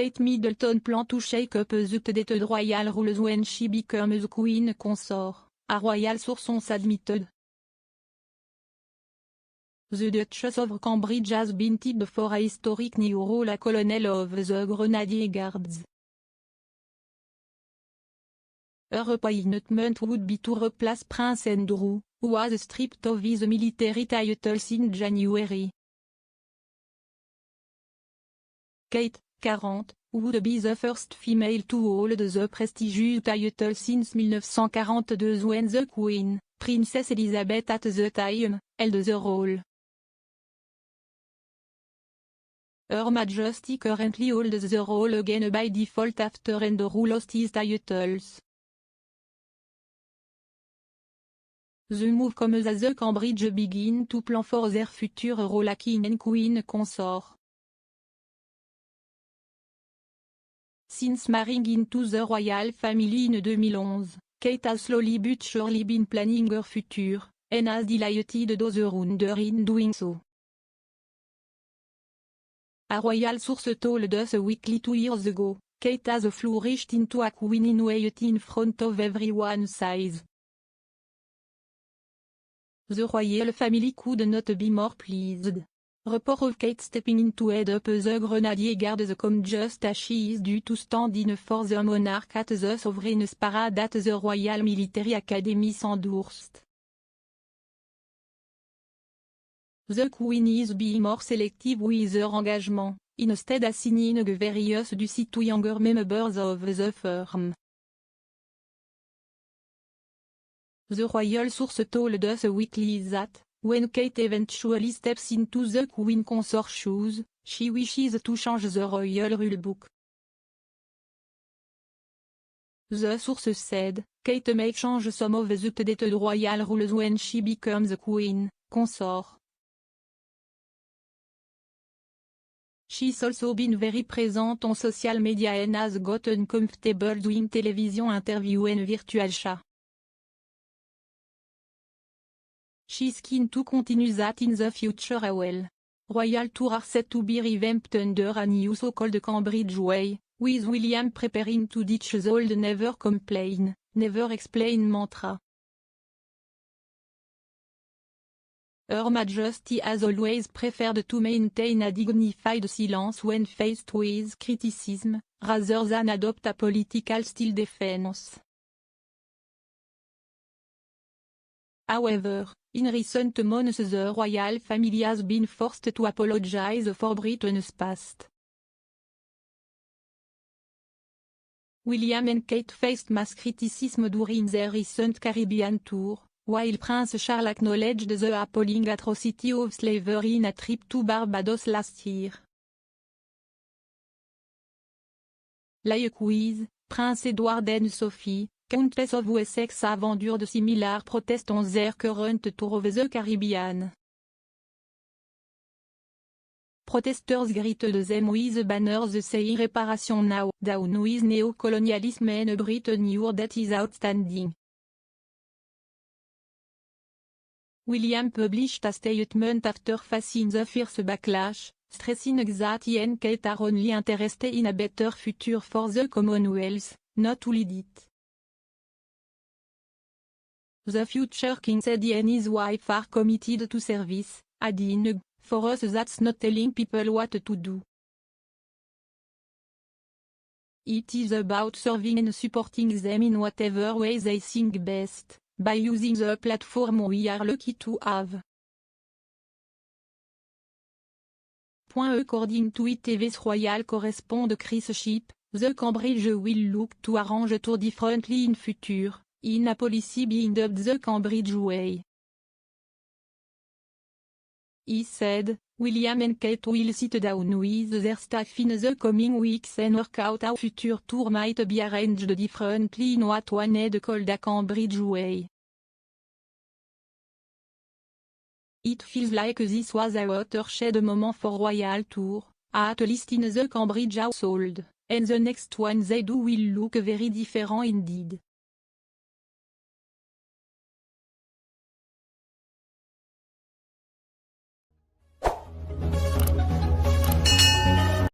Kate Middleton plan to shake up the dated royal rules when she becomes queen consort, a royal sources admitted. The Duchess of Cambridge has been tipped for a historic new role as Colonel of the Grenadier Guards. Her appointment would be to replace Prince Andrew, who was stripped of his military titles in January. Kate, 40, would be the first female to hold the prestigious title since 1942 when the Queen, Princess Elizabeth at the time, held the role. Her Majesty currently holds the role again by default after Andrew lost his titles. The move comes as the Cambridge begin to plan for their future role as king and queen consort. Since marrying into the royal family in 2011, Kate has slowly but surely been planning her future, and has delighted those around her in doing so. A royal source told us weekly 2 years ago, Kate has flourished into a queen in weight in front of everyone's eyes. The royal family could not be more pleased. Report of Kate stepping in to head up the Grenadier Guards come just as she is due to stand in for the monarch at the Sovereign's Parade at the Royal Military Academy Sandhurst. The Queen is being more selective with her engagement, instead assigning various duties to younger members of the firm. The royal source told us weekly that, when Kate eventually steps into the Queen consort shoes, she wishes to change the royal rulebook. The source said, Kate may change some of the dated royal rules when she becomes Queen consort. She's also been very present on social media and has gotten comfortable doing television interview and virtual chat. She's keen to continue that in the future as well. Royal tour are set to be revamped under a new so-called Cambridge way, with William preparing to ditch the old never complain, never explain mantra. Her Majesty has always preferred to maintain a dignified silence when faced with criticism, rather than adopt a political style defense. However, in recent months the royal family has been forced to apologize for Britain's past. William and Kate faced mass criticism during their recent Caribbean tour, while Prince Charles acknowledged the appalling atrocity of slavery in a trip to Barbados last year. Likewise, Prince Edward and Sophie, Countess of Wessex have endured similar protests on their current tour of the Caribbean. Protesters greeted them with banners saying "Reparation now, down with neo-colonialism and Britain your that is outstanding." William published a statement after facing the fierce backlash, stressing that he and Kate are only interested in a better future for the Commonwealth, not to lead it. The future king said he and his wife are committed to service, adding, "For us that's not telling people what to do. It is about serving and supporting them in whatever way they think best, by using the platform we are lucky to have." According to ITV's royal correspondent Chris Shipp, the Cambridge will look to arrange tour differently in future, in a policy being dubbed the Cambridge Way. He said, "William and Kate will sit down with their staff in the coming weeks and work out how future tour might be arranged differently in what one had called a Cambridge Way. It feels like this was a watershed moment for royal tour, at least in the Cambridge household, and the next one they do will look very different indeed."